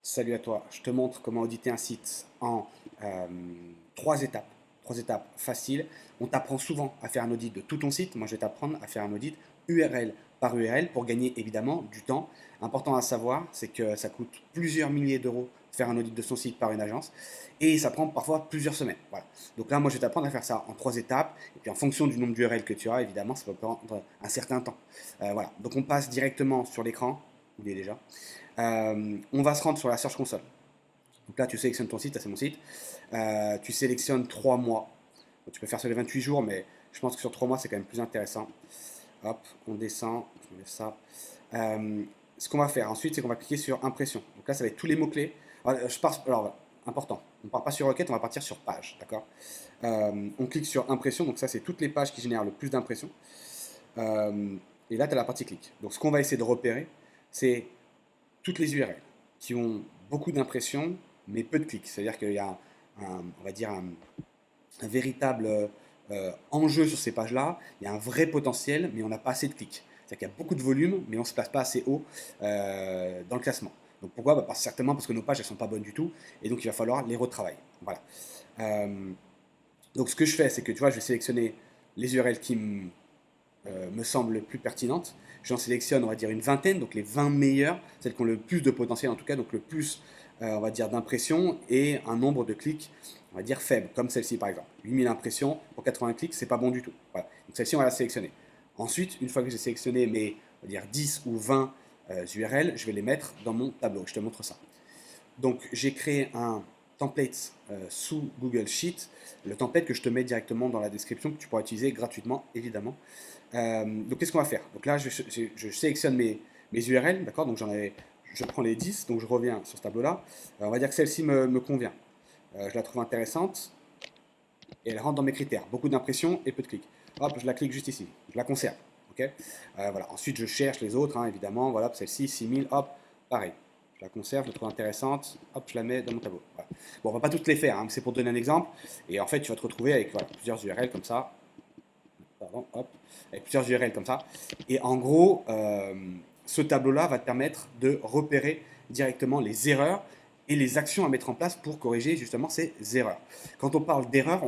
Salut à toi, je te montre comment auditer un site en euh, trois étapes. Trois étapes faciles. On t'apprend souvent à faire un audit de tout ton site. Moi, je vais t'apprendre à faire un audit URL par URL pour gagner évidemment du temps. Important à savoir, c'est que ça coûte plusieurs milliers d'euros de faire un audit de son site par une agence et ça prend parfois plusieurs semaines. Voilà. Donc là, moi, je vais t'apprendre à faire ça en trois étapes et puis en fonction du nombre d'URL que tu as, évidemment, ça peut prendre un certain temps. Voilà. Donc on passe directement sur l'écran. Il est déjà. On va se rendre sur la Search Console. Donc là, tu sélectionnes ton site, ça c'est mon site. Tu sélectionnes 3 mois. Donc, tu peux faire sur les 28 jours, mais je pense que sur 3 mois, c'est quand même plus intéressant. Hop, on descend, je mets ça. Ce qu'on va faire ensuite, c'est qu'on va cliquer sur impression. Donc là, ça va être tous les mots-clés. Alors, important, on ne part pas sur requête, on va partir sur page, d'accord. On clique sur impression, donc ça, c'est toutes les pages qui génèrent le plus d'impressions. Et là, tu as la partie clic. Donc, ce qu'on va essayer de repérer, c'est toutes les URL qui ont beaucoup d'impressions, mais peu de clics. C'est-à-dire qu'il y a on va dire un véritable enjeu sur ces pages-là. Il y a un vrai potentiel, mais on n'a pas assez de clics. C'est-à-dire qu'il y a beaucoup de volume, mais on ne se place pas assez haut dans le classement. Donc pourquoi certainement parce que nos pages, elles ne sont pas bonnes du tout, et donc il va falloir les retravailler. Voilà. Euh, donc ce que je fais, c'est que tu vois, je vais sélectionner les URL qui me semblent les plus pertinentes. J'en sélectionne, on va dire, une vingtaine, donc les 20 meilleures, celles qui ont le plus de potentiel en tout cas, donc le plus, on va dire, d'impressions et un nombre de clics, on va dire, faible, comme celle-ci par exemple. 8000 impressions pour 80 clics, c'est pas bon du tout. Voilà. Donc celle-ci, on va la sélectionner. Ensuite, une fois que j'ai sélectionné mes, on va dire, 10 ou 20 URL, je vais les mettre dans mon tableau. Je te montre ça. Donc j'ai créé un template sous Google Sheet, le template que je te mets directement dans la description, que tu pourras utiliser gratuitement, évidemment. Donc qu'est-ce qu'on va faire? Donc là, je sélectionne mes URL, d'accord? Donc je prends les 10, donc je reviens sur ce tableau-là. On va dire que celle-ci me convient. Je la trouve intéressante et elle rentre dans mes critères. Beaucoup d'impressions et peu de clics. Hop, je la clique juste ici. Je la conserve. Ok. Voilà. Ensuite, je cherche les autres, hein, évidemment. Voilà, celle-ci, 6000, hop, pareil. Je la conserve, je la trouve intéressante. Hop, je la mets dans mon tableau. Voilà. Bon, on va pas toutes les faire, hein, mais c'est pour te donner un exemple. Et en fait, tu vas te retrouver avec voilà, plusieurs URL comme ça. Pardon, hop, avec plusieurs URL comme ça. Et en gros, ce tableau-là va te permettre de repérer directement les erreurs et les actions à mettre en place pour corriger justement ces erreurs. Quand on parle d'erreurs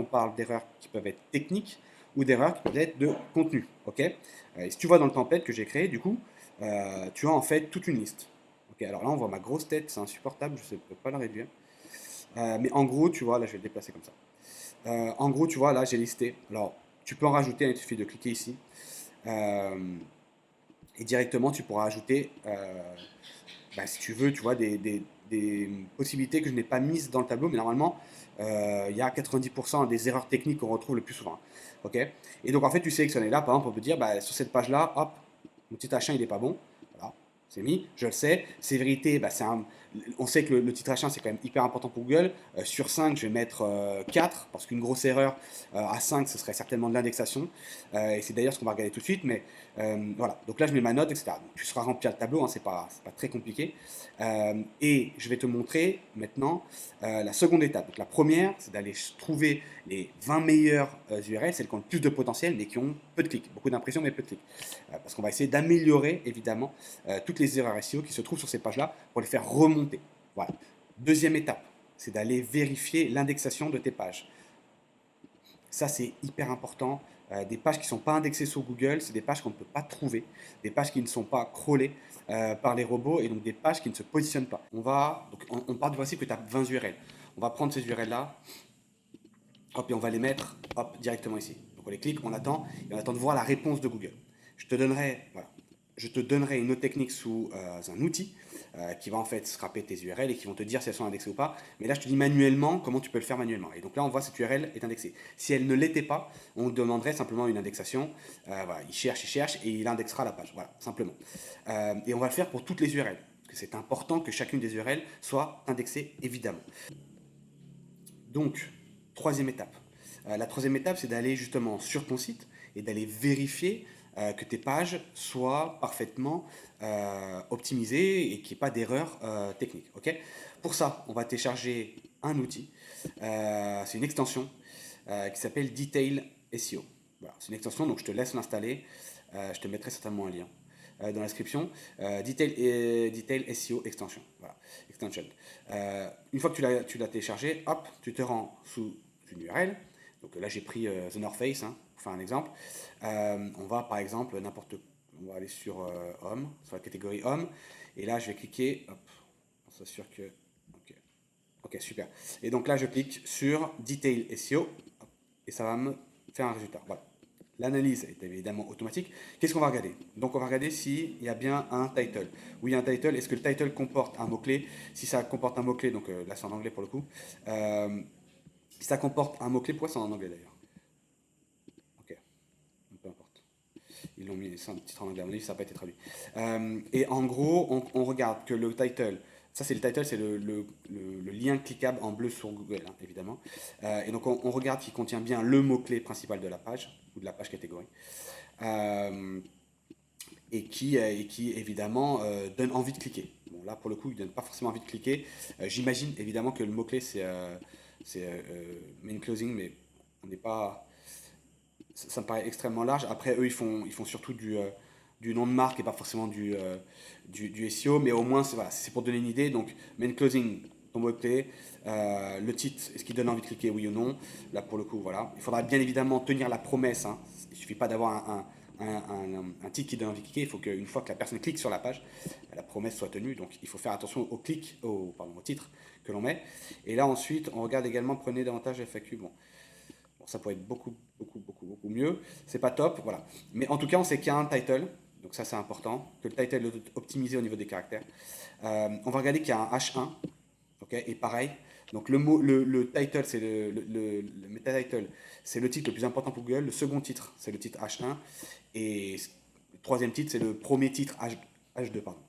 qui peuvent être techniques ou d'erreurs qui peuvent être de contenu. Ok. Et si tu vois dans le template que j'ai créé, du coup, tu as en fait toute une liste. Ok. Alors là, on voit ma grosse tête, c'est insupportable, je ne peux pas la réduire. Mais en gros, tu vois, là, je vais le déplacer comme ça. En gros, tu vois, là, j'ai listé. Alors, tu peux en rajouter, il suffit de cliquer ici. Euh, et directement, tu pourras ajouter, si tu veux, tu vois, des possibilités que je n'ai pas mises dans le tableau, mais normalement, il y a 90% des erreurs techniques qu'on retrouve le plus souvent. Ok. Et donc, en fait, tu sélectionnes. Et là, par exemple, on peut dire, bah, sur cette page-là, hop, mon petit H1, il n'est pas bon. Voilà, c'est mis, je le sais. Sévérité, on sait que le titre H1, c'est quand même hyper important pour Google. Sur 5, je vais mettre 4, parce qu'une grosse erreur à 5, ce serait certainement de l'indexation. Et c'est d'ailleurs ce qu'on va regarder tout de suite. Mais voilà, donc là, je mets ma note, etc. Donc, tu seras rempli le tableau, hein, c'est pas très compliqué. Et je vais te montrer maintenant la seconde étape. Donc la première, c'est d'aller trouver les 20 meilleures URL, celles qui ont le plus de potentiel, mais qui ont peu de clics. Beaucoup d'impressions, mais peu de clics. Parce qu'on va essayer d'améliorer, évidemment, toutes les erreurs SEO qui se trouvent sur ces pages-là pour les faire remonter. Voilà. Deuxième étape, c'est d'aller vérifier l'indexation de tes pages. Ça, c'est hyper important. Des pages qui ne sont pas indexées sur Google, c'est des pages qu'on ne peut pas trouver, des pages qui ne sont pas crawlées par les robots et donc des pages qui ne se positionnent pas. On part du principe que tu as 20 URL. On va prendre ces URL-là, hop, et on va les mettre hop, directement ici. Donc on les clique, on attend, et on attend de voir la réponse de Google. Voilà, je te donnerai une autre technique sous un outil qui va en fait scraper tes URL et qui vont te dire si elles sont indexées ou pas. Mais là, je te dis manuellement comment tu peux le faire manuellement. Et donc là, on voit cette URL est indexée. Si elle ne l'était pas, on demanderait simplement une indexation. Voilà, il cherche et il indexera la page. Voilà, simplement. Et on va le faire pour toutes les URL. Parce que c'est important que chacune des URL soit indexée, évidemment. Donc, troisième étape. La troisième étape, c'est d'aller justement sur ton site et d'aller vérifier que tes pages soient parfaitement optimisées et qu'il n'y ait pas d'erreur technique. Ok. Pour ça, on va télécharger un outil. C'est une extension qui s'appelle Detail SEO. Voilà, c'est une extension, donc je te laisse l'installer. Je te mettrai certainement un lien. dans la description, Detail SEO Extension. Voilà, extension. Une fois que tu l'as téléchargé, hop, tu te rends sous une URL. Donc là, j'ai pris The North Face, hein, pour faire un exemple. On va par exemple on va aller sur Home, sur la catégorie Home, et là, je vais cliquer, hop, on s'assure que, ok, ok, super. Et donc là, je clique sur Detail SEO, hop, et ça va me faire un résultat. Voilà. L'analyse est évidemment automatique. Qu'est-ce qu'on va regarder? Donc on va regarder s'il y a bien un title. Oui, un title. Est-ce que le title comporte un mot-clé? Si ça comporte un mot-clé, donc là c'est en anglais pour le coup. Si ça comporte un mot-clé, pourquoi c'est en anglais d'ailleurs? Ok, peu importe. Ils l'ont mis, c'est un titre en anglais, à mon avis, ça n'a pas été traduit. Et en gros, on regarde que le title, ça c'est le title, c'est le lien cliquable en bleu sur Google, hein, évidemment. Et donc on regarde qu'il contient bien le mot-clé principal de la page, ou de la page catégorie. Euh, et qui évidemment donne envie de cliquer. Bon, là, pour le coup, il ne donne pas forcément envie de cliquer. J'imagine évidemment que le mot-clé, c'est main closing, mais on n'est pas. Ça me paraît extrêmement large. Après, eux, ils font surtout du nom de marque et pas forcément du SEO, mais au moins, voilà, c'est pour donner une idée. Donc, main closing, ton mot-clé, le titre, est-ce qu'il donne envie de cliquer, oui ou non? Là, pour le coup, voilà. Il faudra bien évidemment tenir la promesse, hein. Il ne suffit pas d'avoir un titre qui donne envie de cliquer. Il faut qu'une fois que la personne clique sur la page, la promesse soit tenue. Donc, il faut faire attention au titre que l'on met. Et là, ensuite, on regarde également, prenez davantage FAQ. Bon, ça pourrait être beaucoup mieux. C'est pas top, voilà. Mais en tout cas, on sait qu'il y a un title. Donc ça, c'est important. Que le title est optimisé au niveau des caractères. On va regarder qu'il y a un H1. Ok, et pareil. Donc le title, c'est le meta title, c'est le titre le plus important pour Google. Le second titre, c'est le titre H1. Et le troisième titre, c'est le premier titre H2, pardon.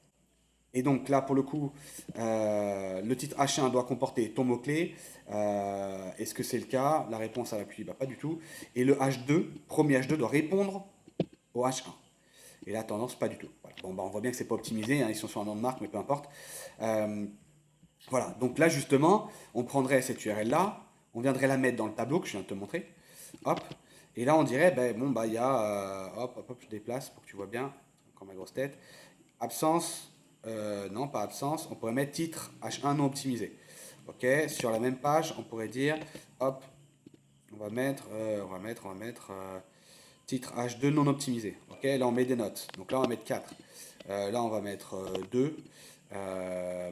Et donc là, pour le coup, le titre H1 doit comporter ton mot-clé. Est-ce que c'est le cas? La réponse à l'appui, bah, pas du tout. Et le H2, premier H2, doit répondre au H1. Et la tendance, pas du tout. Voilà. Bon, bah, on voit bien que c'est pas optimisé, hein, ils sont sur un nom de marque, mais peu importe. Euh, voilà, donc là justement, on prendrait cette URL-là, on viendrait la mettre dans le tableau que je viens de te montrer. Hop. Et là, on dirait, ben, bon, bah, il y a, hop, je déplace pour que tu vois bien, encore ma grosse tête. Absence, non, pas absence, on pourrait mettre titre H1 non optimisé. Ok, sur la même page, on pourrait dire, hop, on va mettre titre H2 non optimisé. Ok, là on met des notes. Donc là on va mettre 4. Là on va mettre 2.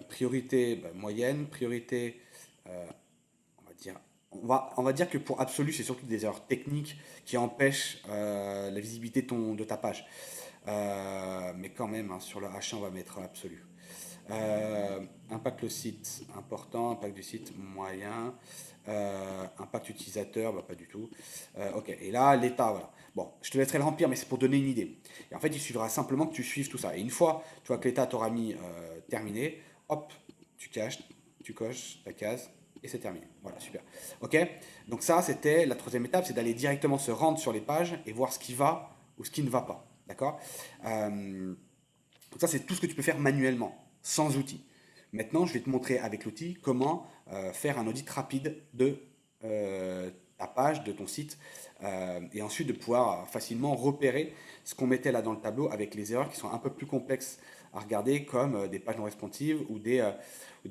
Priorité moyenne, priorité, on va dire, on va dire que pour absolu, c'est surtout des erreurs techniques qui empêchent la visibilité de ta page. Mais quand même, hein, sur le H1, on va mettre absolu. Impact le site, important. Impact du site, moyen. Impact utilisateur, bah, pas du tout. Ok, et là, l'état, voilà. Bon, je te laisserai le remplir, mais c'est pour donner une idée. Et en fait, il suffira simplement que tu suives tout ça. Et une fois, tu vois que l'état t'aura mis terminé, hop, tu caches, tu coches ta case, et c'est terminé. Voilà, super. Ok, donc ça, c'était la troisième étape, c'est d'aller directement se rendre sur les pages et voir ce qui va ou ce qui ne va pas. D'accord. Donc ça, c'est tout ce que tu peux faire manuellement, sans outil. Maintenant, je vais te montrer avec l'outil comment faire un audit rapide de ta page, de ton site, et ensuite de pouvoir facilement repérer ce qu'on mettait là dans le tableau avec les erreurs qui sont un peu plus complexes à regarder, comme des pages non responsives ou des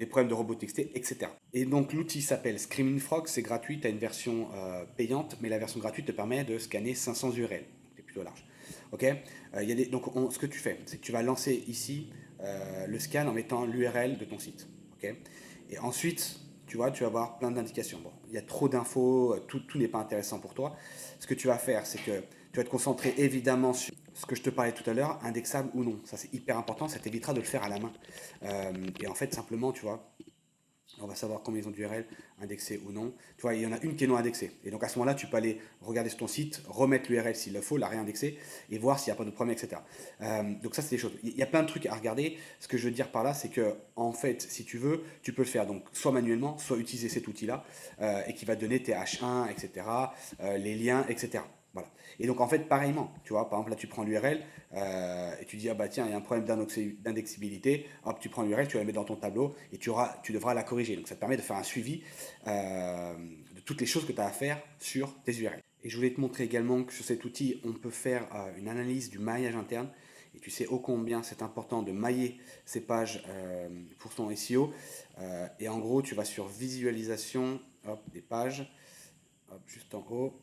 problèmes de robot texté, etc. Et donc l'outil s'appelle Screaming Frog, c'est gratuit, tu as une version payante, mais la version gratuite te permet de scanner 500 URL, c'est plutôt large. Ok. Donc ce que tu fais, c'est que tu vas lancer ici le scan en mettant l'URL de ton site. Ok. Et ensuite, tu vois, tu vas avoir plein d'indications. Bon, il y a trop d'infos, tout n'est pas intéressant pour toi. Ce que tu vas faire, c'est que tu vas te concentrer évidemment sur ce que je te parlais tout à l'heure, indexable ou non. Ça, c'est hyper important, ça t'évitera de le faire à la main. Et en fait, simplement, tu vois, on va savoir combien ils ont d'URL indexées ou non. Tu vois, il y en a une qui est non indexée. Et donc à ce moment-là, tu peux aller regarder sur ton site, remettre l'URL s'il le faut, la réindexer et voir s'il n'y a pas de problème, etc. Donc ça, c'est des choses. Il y a plein de trucs à regarder. Ce que je veux dire par là, c'est que en fait, si tu veux, tu peux le faire donc soit manuellement, soit utiliser cet outil-là et qui va te donner tes H1, etc., les liens, etc. Voilà. Et donc en fait, pareillement, tu vois, par exemple là tu prends l'URL et tu dis ah bah tiens, il y a un problème d'indexabilité, hop, tu prends l'URL, tu la mets dans ton tableau et tu devras la corriger. Donc ça te permet de faire un suivi de toutes les choses que tu as à faire sur tes URL. Et je voulais te montrer également que sur cet outil, on peut faire une analyse du maillage interne. et tu sais ô combien c'est important de mailler ces pages pour ton SEO. Et en gros, tu vas sur visualisation, hop, des pages, hop, juste en haut.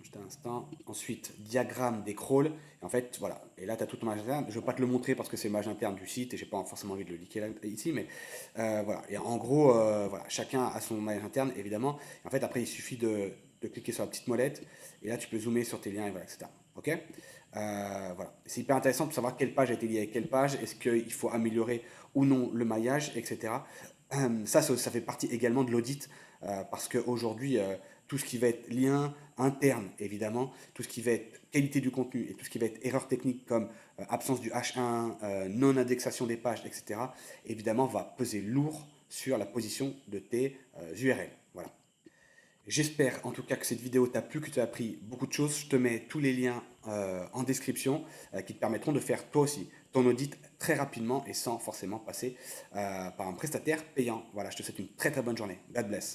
Juste un instant. Ensuite, diagramme des crawls. Et en fait, voilà. Et là, tu as tout ton image interne. Je ne vais pas te le montrer parce que c'est l'image interne du site et j'ai pas forcément envie de le liker ici. Mais voilà. Et en gros, voilà, chacun a son image interne, évidemment. Et en fait, après, il suffit de cliquer sur la petite molette. Et là, tu peux zoomer sur tes liens, et voilà, etc. OK. Voilà. C'est hyper intéressant de savoir quelle page a été liée avec quelle page. Est-ce qu'il faut améliorer ou non le maillage, etc. Ça fait partie également de l'audit parce qu'aujourd'hui, tout ce qui va être lien interne, évidemment, tout ce qui va être qualité du contenu et tout ce qui va être erreur technique comme absence du H1, non-indexation des pages, etc., évidemment, va peser lourd sur la position de tes URL. Voilà. J'espère en tout cas que cette vidéo t'a plu, que tu as appris beaucoup de choses. Je te mets tous les liens en description qui te permettront de faire toi aussi ton audit très rapidement et sans forcément passer par un prestataire payant. Voilà, je te souhaite une très très bonne journée. God bless.